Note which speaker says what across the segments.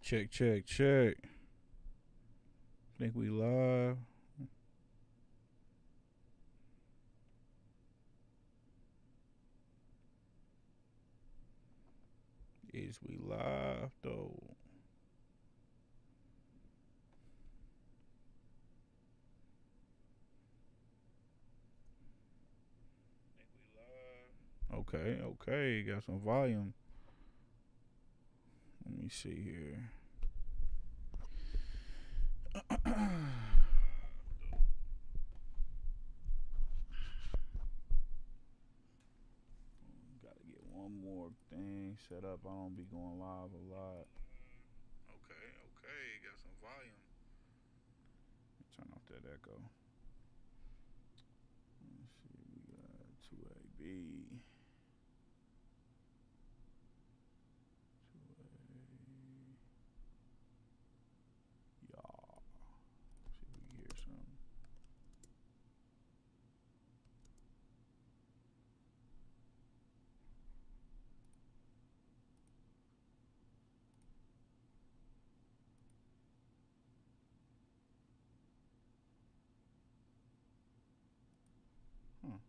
Speaker 1: Check, check, check. Think we live? Is we live though? Okay, okay. Got some volume. Let me see here. Gotta get one more thing set up. I don't be going live a lot. Okay, okay. Got some volume. Turn off that echo. Let's see. We got 2AB. 2A. Y'all. See if we can hear something. Huh.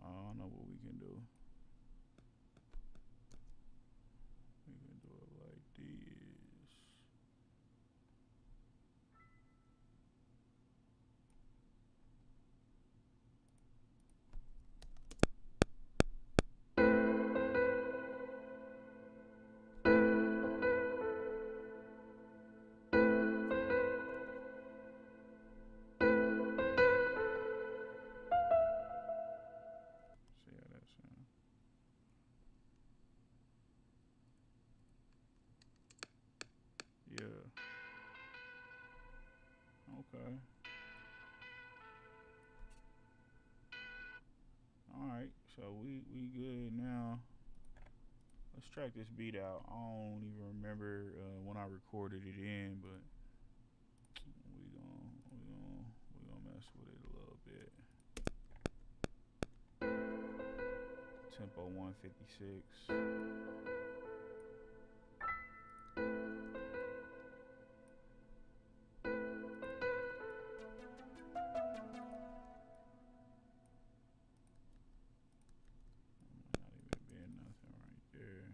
Speaker 1: I don't know what we can do. We can do it like this. See how that sounds. Yeah. Okay. All right. So we good now. Let's track this beat out. I don't even remember when I recorded it in, but we gonna mess with it a little bit. Tempo 156. Not even being nothing right there.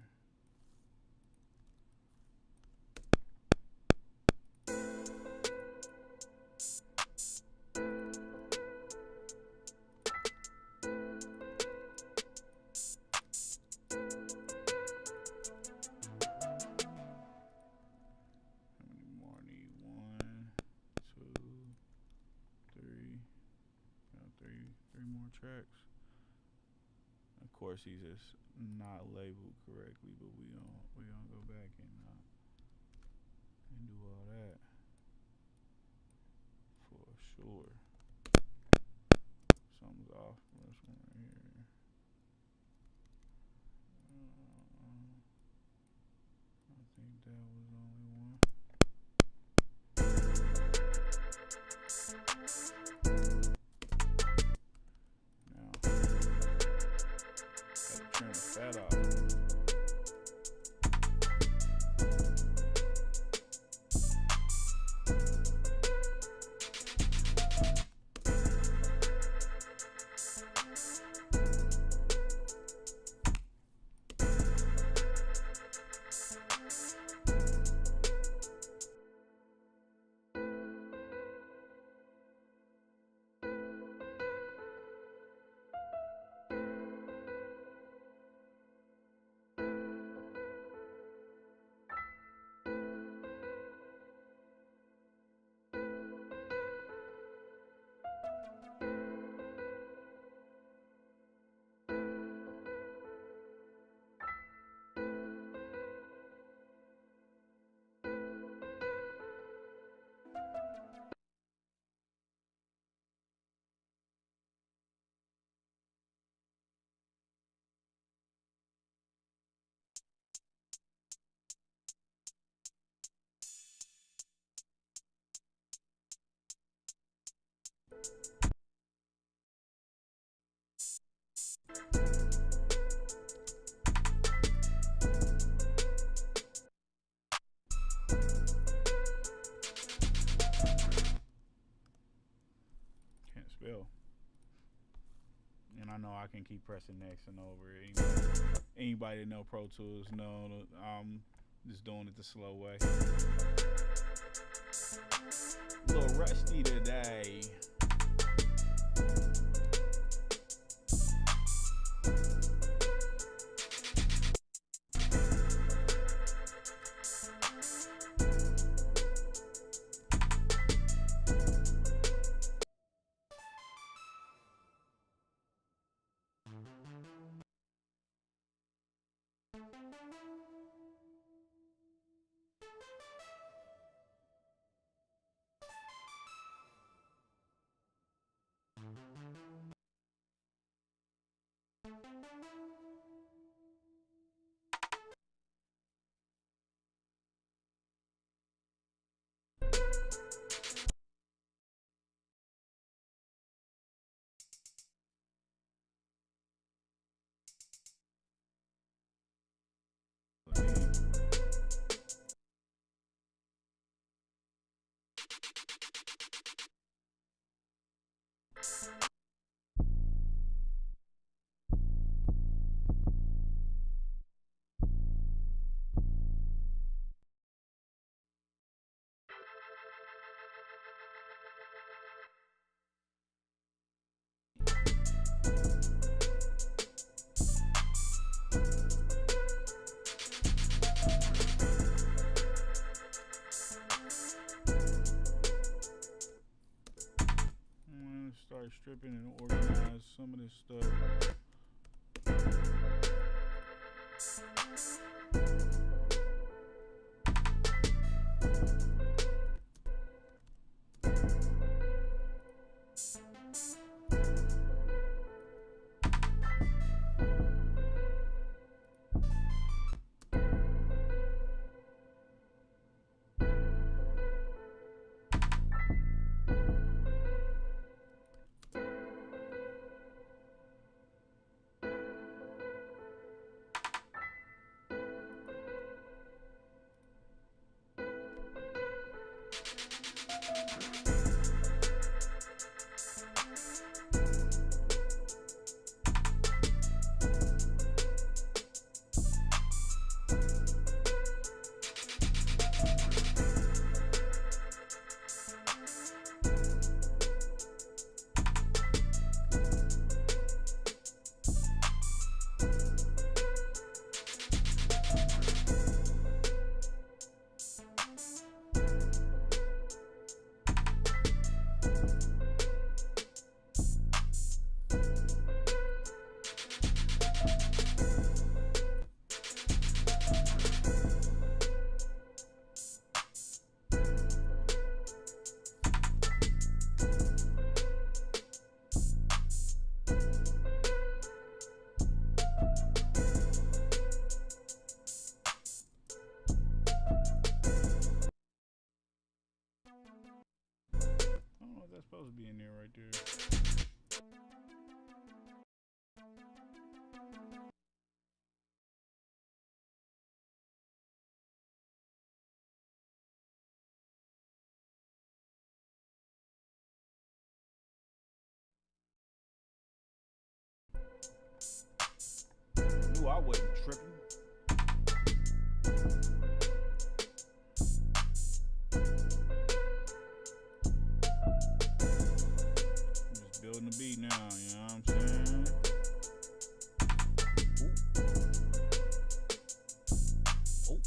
Speaker 1: How many more I need? One, two, three. Got three more tracks. Of course, he's just not labeled correctly, but we gonna go back and do all that for sure. Something's off from this one right here. I think that was the only one. Now, gotta trim the fat off. can't spell. And I know I can keep pressing next and over it. Anybody that know Pro Tools know I'm just doing it the slow way. A little rusty today. Start stripping and organize some of this stuff. That's supposed to be in there right there. Ooh, I wasn't tripping. Building the beat now, you know what I'm saying? Ooh. Oh.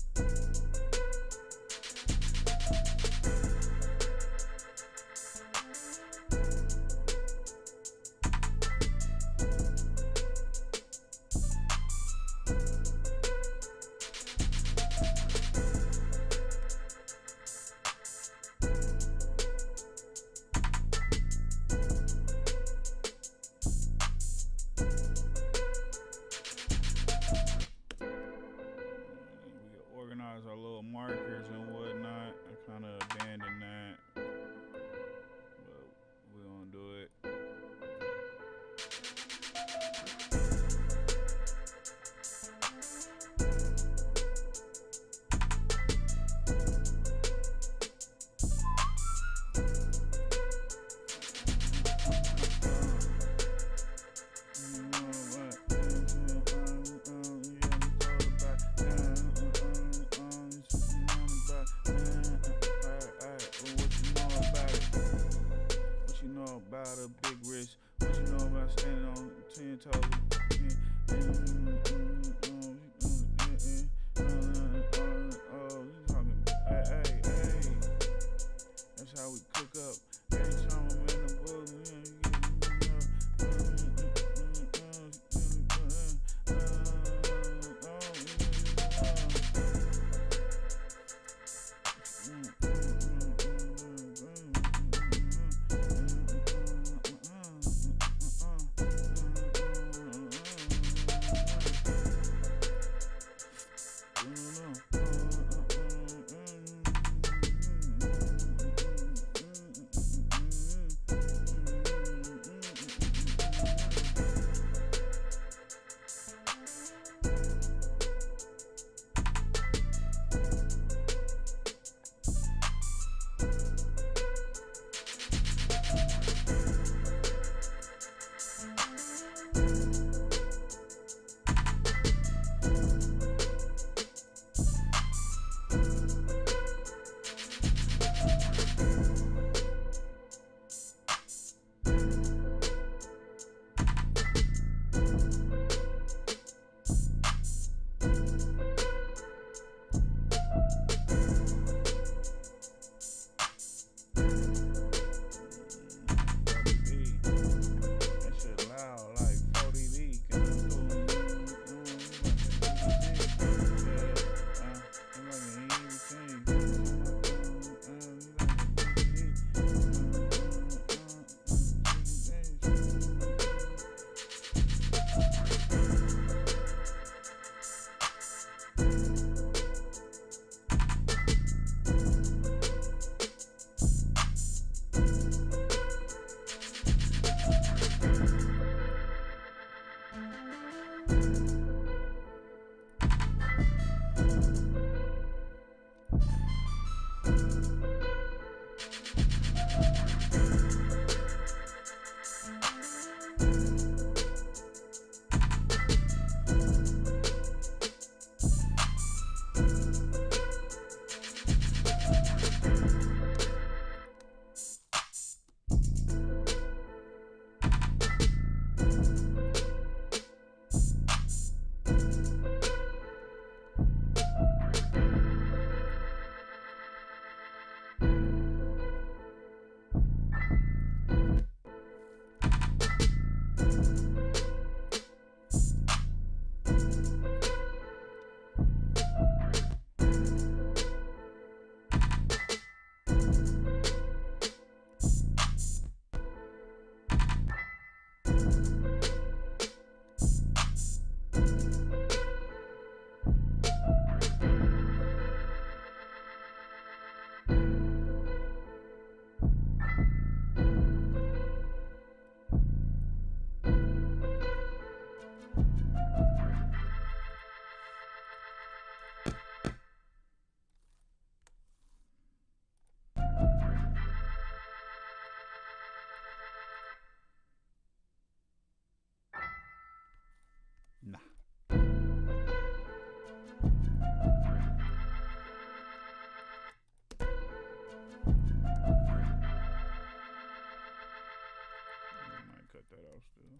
Speaker 1: about a big risk. What you know about standing on 10 toes? That's how we cook up. Every time I'm in the booth, nah. I might cut that off still.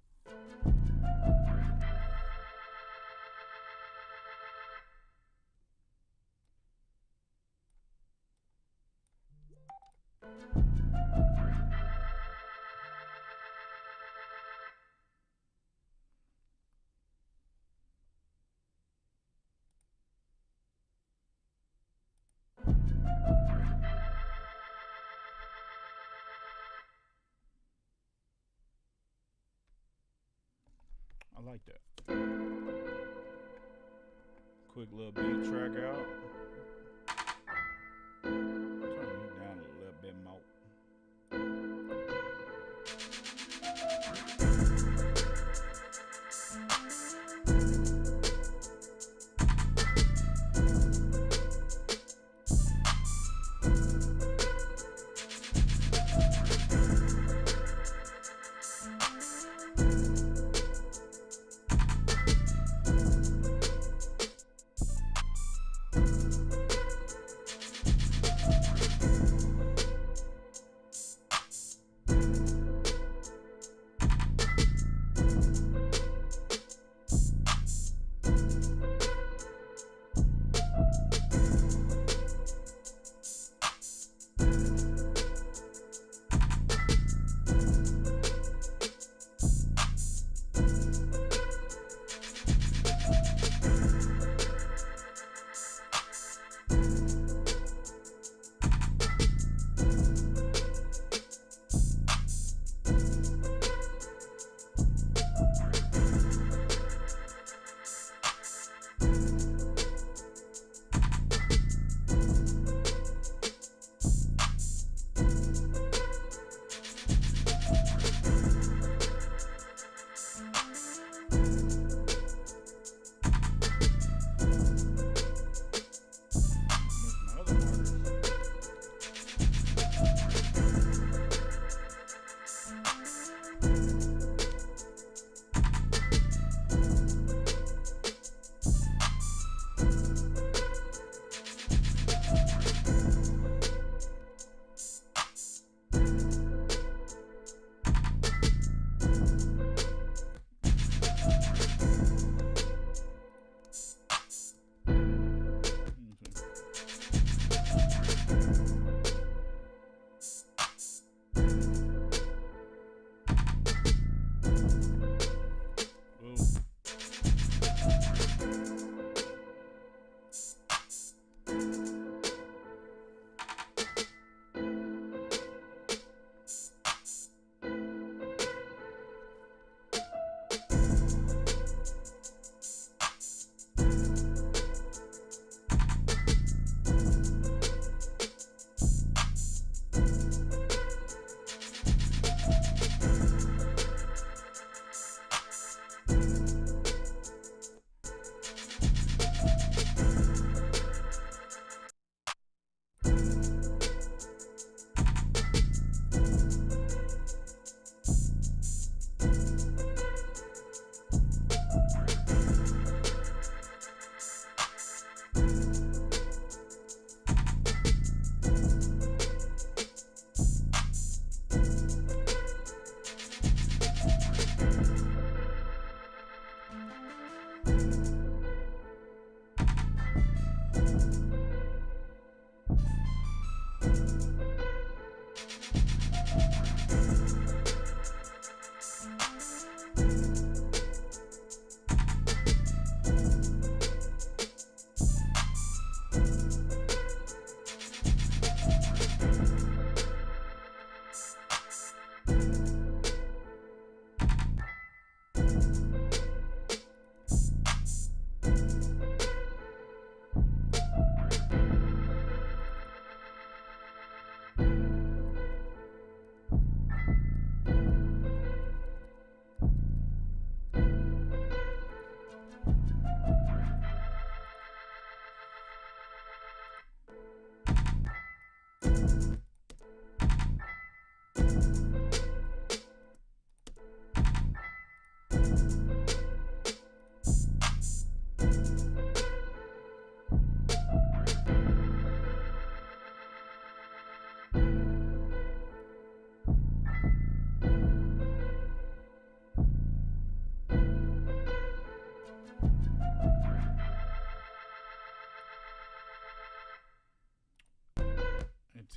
Speaker 1: I like that. Quick little beat track out. Turn it down a little bit more.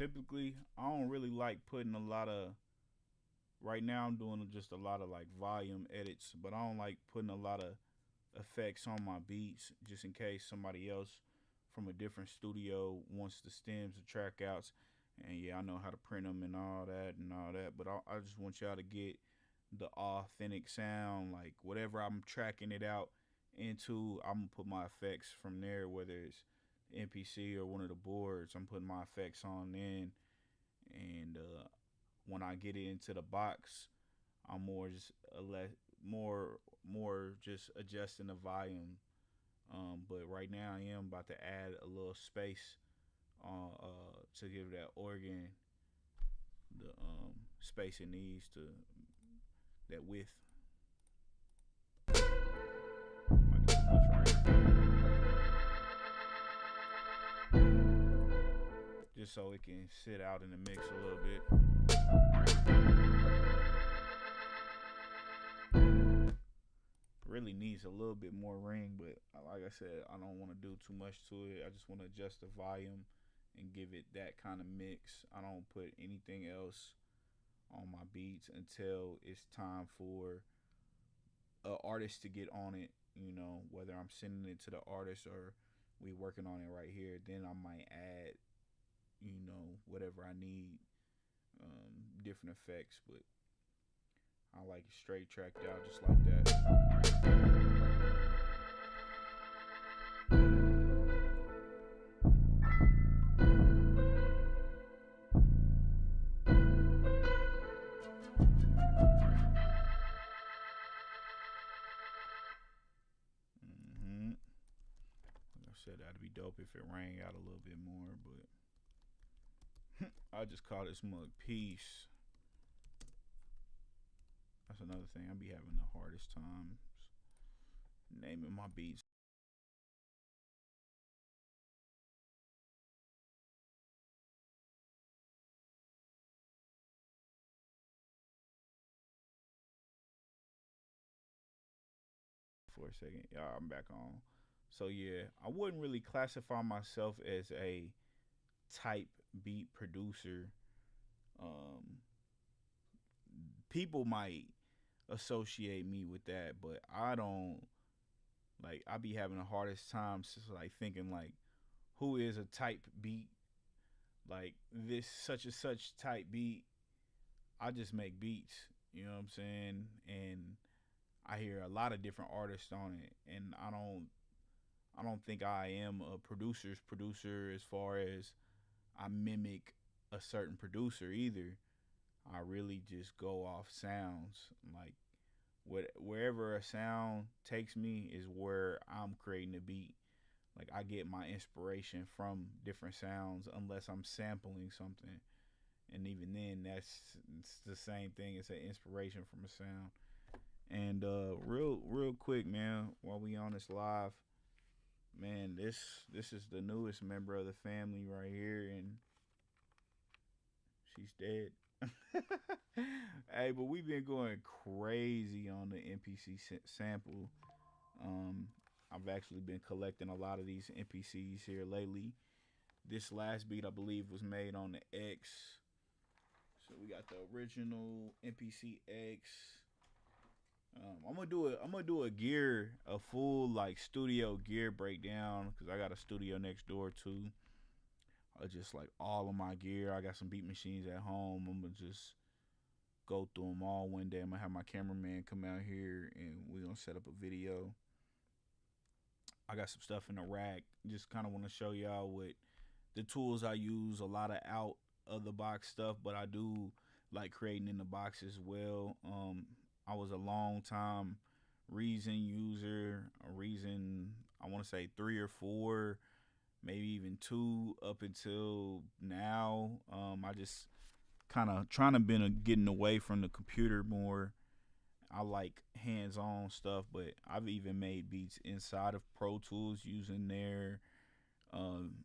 Speaker 1: typically I don't really like putting a lot of. Right now I'm doing just a lot of like volume edits, but I don't like putting a lot of effects on my beats just in case somebody else from a different studio wants the stems, the track outs, and yeah, I know how to print them and all that and all that. But I just want y'all to get the authentic sound, like whatever I'm tracking it out into. I'm gonna put my effects from there, whether it's MPC or one of the boards. I'm putting my effects on in, and when I get it into the box, I'm more just a less more just adjusting the volume. But right now I am about to add a little space to give that organ the space it needs to that width. Might be too much just so it can sit out in the mix a little bit. Really needs a little bit more ring, but like I said, I don't want to do too much to it. I just want to adjust the volume and give it that kind of mix. I don't put anything else on my beats until it's time for an artist to get on it. You know, whether I'm sending it to the artist or we working on it right here, then I might add, whatever I need, different effects. But I like it straight tracked out just like that. Hmm. Like I said, that'd be dope if it rang out a little bit more, but I just call this mug peace. That's another thing. I be having the hardest time naming my beats. For a second, y'all, I'm back on. So yeah, I wouldn't really classify myself as a type beat producer. Um, People might associate me with that, but I don't. Like, I be having the hardest time just like thinking like, who is a type beat? Like this such and such type beat. I just make beats. You know what I'm saying? And I hear a lot of different artists on it, and I don't think I am a producer's producer as far as I mimic a certain producer either. I really just go off sounds. Like wherever a sound takes me is where I'm creating a beat. Like I get my inspiration from different sounds unless I'm sampling something. And even then it's the same thing. It's an inspiration from a sound. And real quick, man, while we on this live, man, this is the newest member of the family right here, and she's dead. Hey, but we've been going crazy on the MPC sample. Um, I've actually been collecting a lot of these MPCs here lately. This last beat, I believe, was made on the X. So we got the original MPC X. I'm gonna do a full like studio gear breakdown because I got a studio next door too. Just like all of my gear. I got some beat machines at home. I'm gonna just go through them all one day. I'm gonna have my cameraman come out here and we're gonna set up a video. I got some stuff in the rack. Just kind of want to show y'all what the tools I use. A lot of out of the box stuff, but I do like creating in the box as well. I was a long time Reason user. A Reason, I want to say 3 or 4, maybe even 2 up until now. I just kind of trying to been getting away from the computer more. I like hands-on stuff, but I've even made beats inside of Pro Tools using um,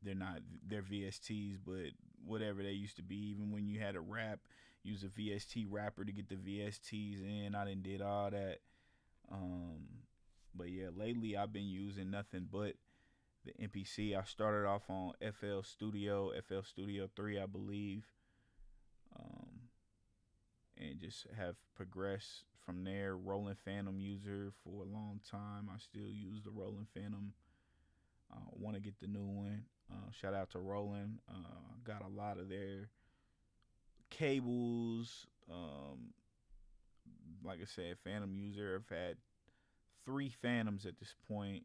Speaker 1: they're not they're VSTs, but whatever they used to be. Even when you had a rap, use a VST wrapper to get the VSTs in. I didn't did all that. Um, but yeah, lately I've been using nothing but the MPC. I started off on FL Studio 3, I believe, um, and just have progressed from there. Roland Phantom user for a long time. I still use the Roland Phantom. Want to get the new one. Shout out to Roland. Got a lot of their cables. Like I said, Phantom user. I've had 3 Phantoms at this point.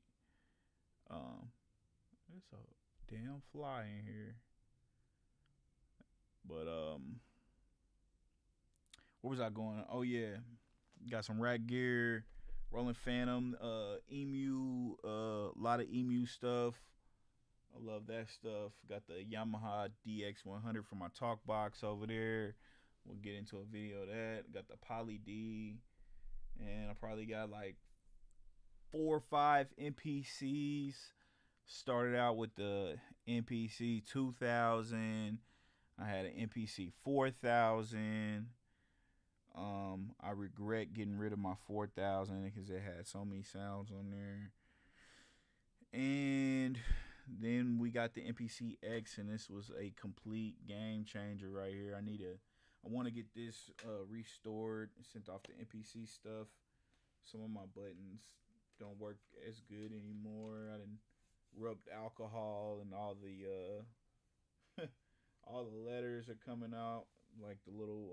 Speaker 1: There's a damn fly in here. But where was I going? Oh yeah, got some rack gear, Rolling Phantom, Emu, a lot of Emu stuff. I love that stuff. Got the Yamaha DX100 for my talk box over there. We'll get into a video of that. Got the Poly D, and I probably got like 4 or 5 MPCs. Started out with the MPC 2000. I had an MPC 4000. I regret getting rid of my 4000 because it had so many sounds on there. And then we got the MPC X, and this was a complete game changer right here. I want to get this restored, sent off the MPC stuff. Some of my buttons don't work as good anymore. I done rubbed alcohol, and all the all the letters are coming out, like the little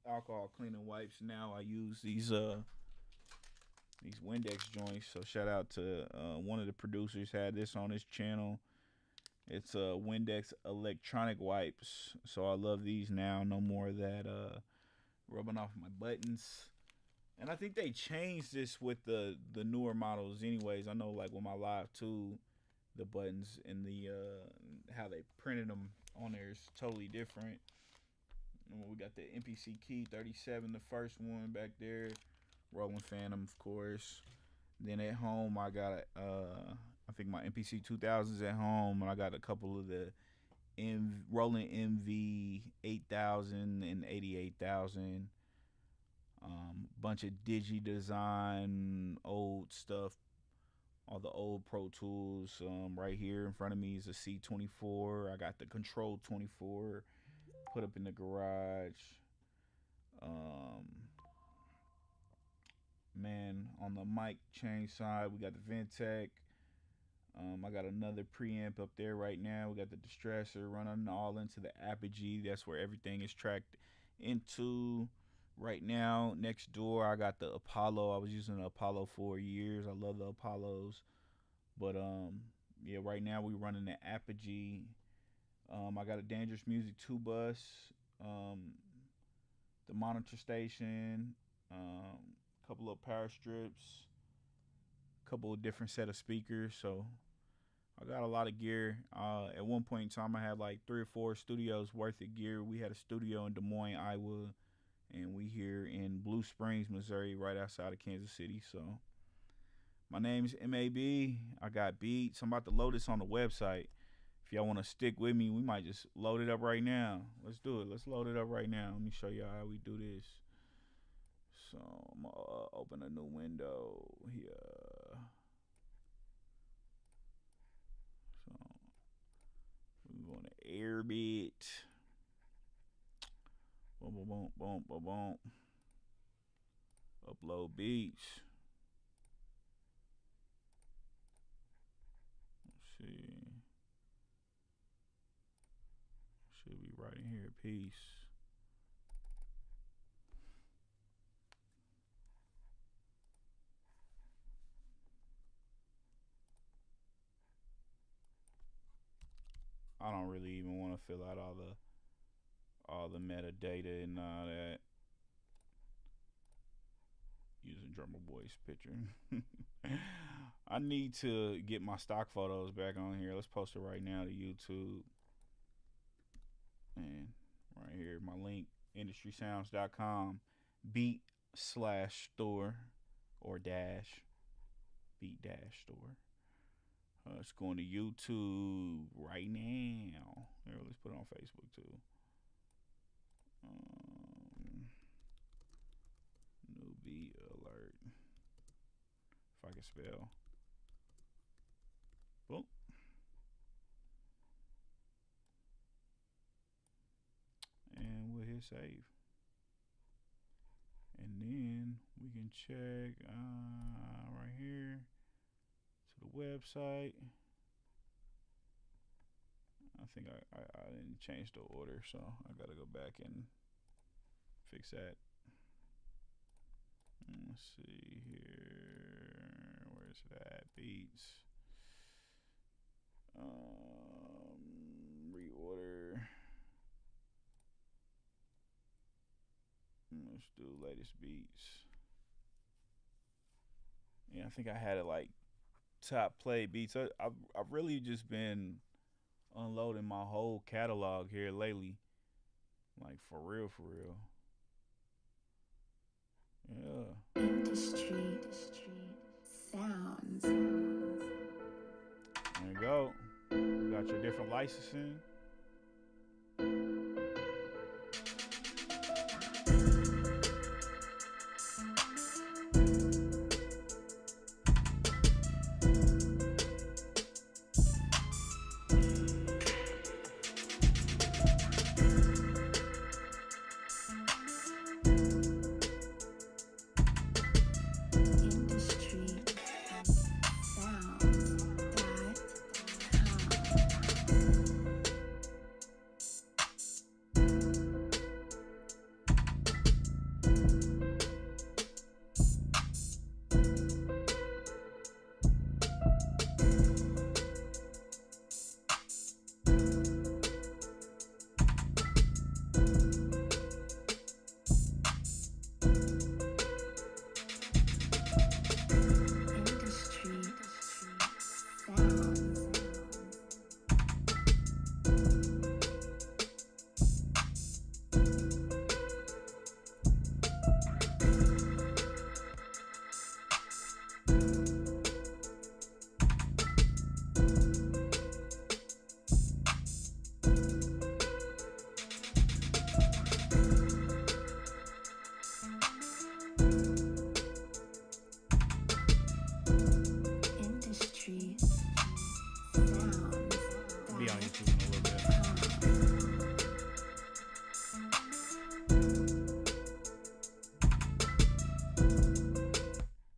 Speaker 1: alcohol cleaning wipes. Now I use these Windex joints. So shout out to one of the producers, had this on his channel. It's Windex electronic wipes. So I love these now. No more of that rubbing off my buttons. And I think they changed this with the newer models anyways. I know like with my Live 2, the buttons and the how they printed them on there is totally different. And we got the MPC Key 37, the first one back there. Roland Phantom, of course. Then at home, I got I think my MPC 2000s at home, and I got a couple of the Roland MV 8000 and 88,000. Bunch of Digi Design, old stuff, all the old Pro Tools. Right here in front of me is a C24. I got the Control 24 put up in the garage. Man, on the mic change side, we got the Ventec. I got another preamp up there right now. We got the Distressor running all into the Apogee. That's where everything is tracked into. Right now, next door, I got the Apollo. I was using the Apollo for years. I love the Apollos. But, yeah, right now we running the Apogee. I got a Dangerous Music 2 bus. The monitor station. Couple of power strips. Couple of different set of speakers. So I got a lot of gear. At one point in time, I had like 3 or 4 studios worth of gear. We had a studio in Des Moines, Iowa. And we here in Blue Springs, Missouri, right outside of Kansas City. So my name's MAB. I got beats. I'm about to load this on the website. If y'all want to stick with me, we might just load it up right now. Let's do it. Let's load it up right now. Let me show y'all how we do this. So I'm going to open a new window here. So we're going to Airbit. Boom, boom, boom, boom, boom, boom. Upload beats. Let's see. Should be right in here. Peace. I don't really even want to fill out all the metadata and all that. Using Drummer Boy's picture. I need to get my stock photos back on here. Let's post it right now to YouTube. And right here, my link, industrysounds.com, beat/store or dash, beat-store. It's going to YouTube right now. Here, let's put it on Facebook too. Newbie alert. If I can spell. Boom. save. And then we can check right here to the website. I think I didn't change the order, so I gotta go back and fix that. Let's see here. Where's it at? Beats. Reorder. Let's do latest beats. Yeah, I think I had it like top play beats. I've really just been unloading my whole catalog here lately. Like for real, for real. Yeah. Industry sounds. There you go. You got your different licensing.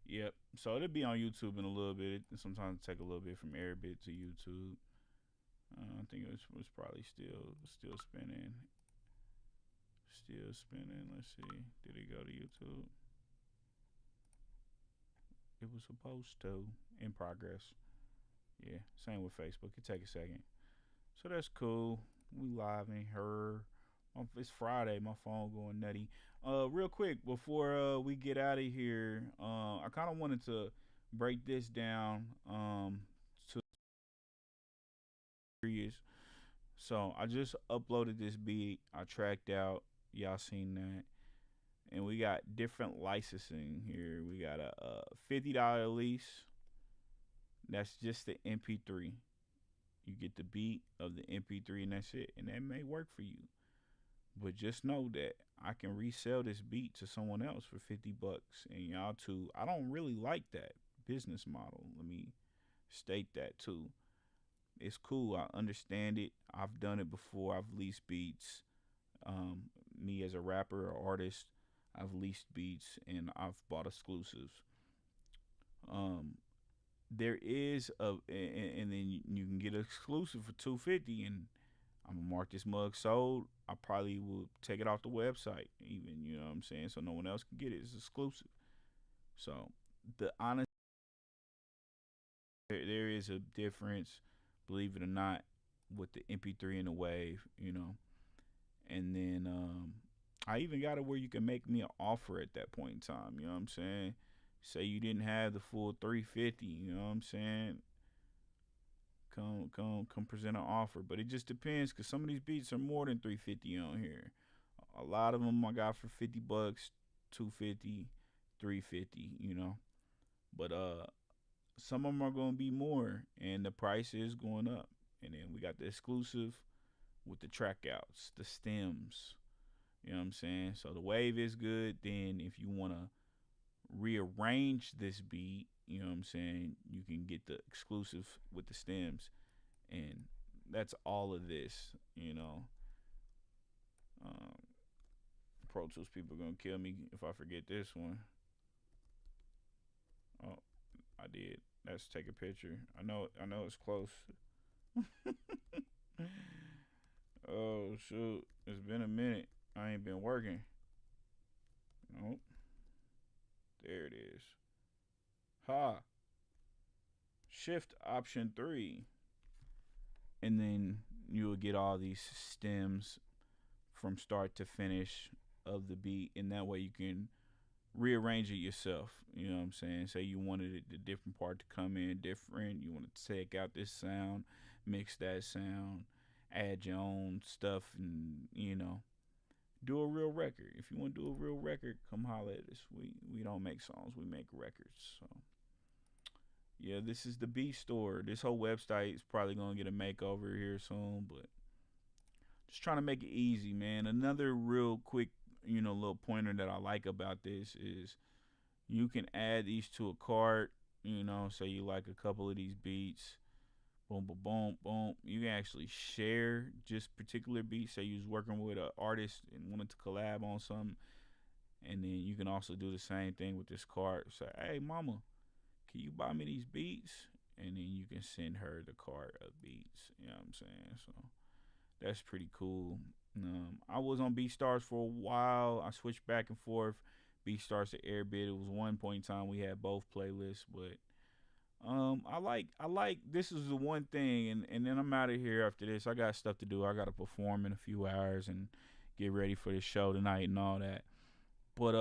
Speaker 1: Yep. So it'll be on YouTube in a little bit. Sometimes take a little bit from Airbit to YouTube. I think it was probably still spinning. Still spinning. Let's see. Did it go to YouTube? It was supposed to. In progress. Yeah. Same with Facebook. It take a second. So that's cool. We live in her. It's Friday. My phone going nutty. Real quick before we get out of here, I kind of wanted to break this down to areas. So I just uploaded this beat. I tracked out. Y'all seen that? And we got different licensing here. We got a $50 lease. That's just the MP3. You get the beat of the MP3 and that's it. And that may work for you. But just know that I can resell this beat to someone else for $50. And y'all too, I don't really like that business model. Let me state that too. It's cool. I understand it. I've done it before. I've leased beats. Me as a rapper or artist, I've leased beats and I've bought exclusives. Um, there is and then you can get an exclusive for $250, and I'm gonna mark this mug sold. I probably will take it off the website, even, you know what I'm saying, so no one else can get it. It's exclusive. So the honest, there is a difference, believe it or not, with the MP3 and the Wave, you know. And then I even got it where you can make me an offer at that point in time. You know what I'm saying? Say you didn't have the full 350. You know what I'm saying? Come present an offer. But it just depends, cause some of these beats are more than 350 on here. A lot of them I got for $50, 250, 350. You know, but some of them are gonna be more, and the price is going up. And then we got the exclusive with the track outs, the stems. You know what I'm saying? So the wave is good. Then if you wanna rearrange this beat, you know what I'm saying, you can get the exclusive with the stems. And that's all of this, you know. Um, Pro Tools people gonna kill me if I forget this one. Oh, I did. Let's take a picture. I know it's close. Oh shoot, it's been a minute. I ain't been working. Nope. There it is. Ha. Shift option 3. And then you will get all these stems from start to finish of the beat, and that way you can rearrange it yourself. You know what I'm saying? Say you wanted the different part to come in different. You want to take out this sound, mix that sound, add your own stuff, and do a real record. If you want to do a real record, come holler at us. We don't make songs, we make records. So yeah, this is the Beat Store. This whole website is probably gonna get a makeover here soon, but just trying to make it easy, man. Another real quick, little pointer that I like about this is you can add these to a cart. Say you like a couple of these beats, boom, boom, boom, boom. You can actually share just particular beats. Say you was working with an artist and wanted to collab on something, and then you can also do the same thing with this cart. Say, hey, mama, can you buy me these beats? And then you can send her the cart of beats. You know what I'm saying? So that's pretty cool. I was on BeatStars for a while. I switched back and forth, BeatStars to Airbit. It was one point in time we had both playlists, but I like this is the one thing, and then I'm out of here after this. I got stuff to do. I got to perform in a few hours and get ready for the show tonight and all that. But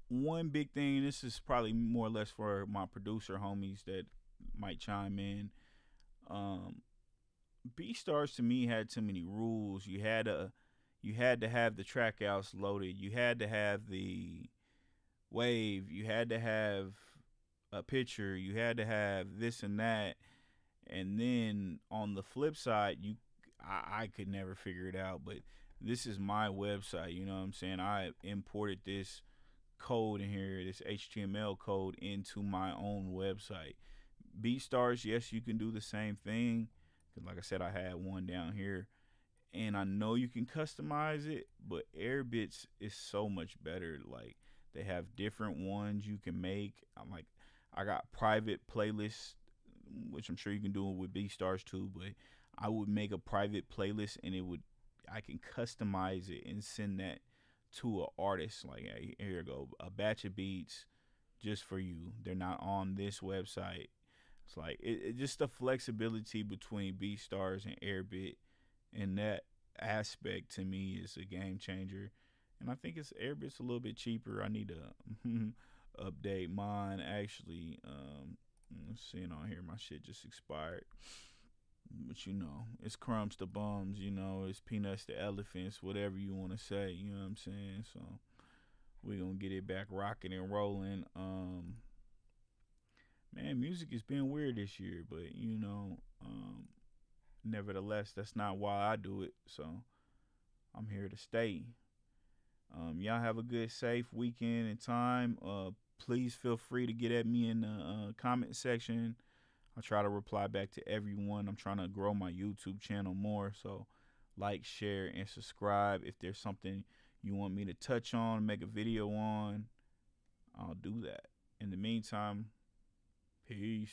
Speaker 1: one big thing, this is probably more or less for my producer homies that might chime in. Um, BeatStars to me had too many rules. You had to have the track outs loaded. You had to have the wave. You had to have a picture. You had to have this and that. And then on the flip side, I could never figure it out. But this is my website. You know what I'm saying? I imported this code in here, this HTML code into my own website. BeatStars, yes, you can do the same thing. Cause like I said, I had one down here, and I know you can customize it, but Airbits is so much better. Like they have different ones you can make. I got private playlists, which I'm sure you can do it with BeatStars too. But I would make a private playlist, and I can customize it and send that to an artist. Like, hey, here you go, a batch of beats just for you. They're not on this website. It's like just the flexibility between BeatStars and Airbit, and that aspect to me is a game changer. And I think it's Airbit's a little bit cheaper. I need to update mine actually. Seeing on here, my shit just expired. But it's crumbs to bums. It's peanuts to elephants. Whatever you want to say. You know what I'm saying? So we're gonna get it back rocking and rolling. Man, music has been weird this year, but nevertheless, that's not why I do it. So I'm here to stay. Y'all have a good, safe weekend and time. Please feel free to get at me in the comment section. I try to reply back to everyone. I'm trying to grow my YouTube channel more, so like, share, and subscribe. If there's something you want me to touch on, make a video on, I'll do that. In the meantime, peace.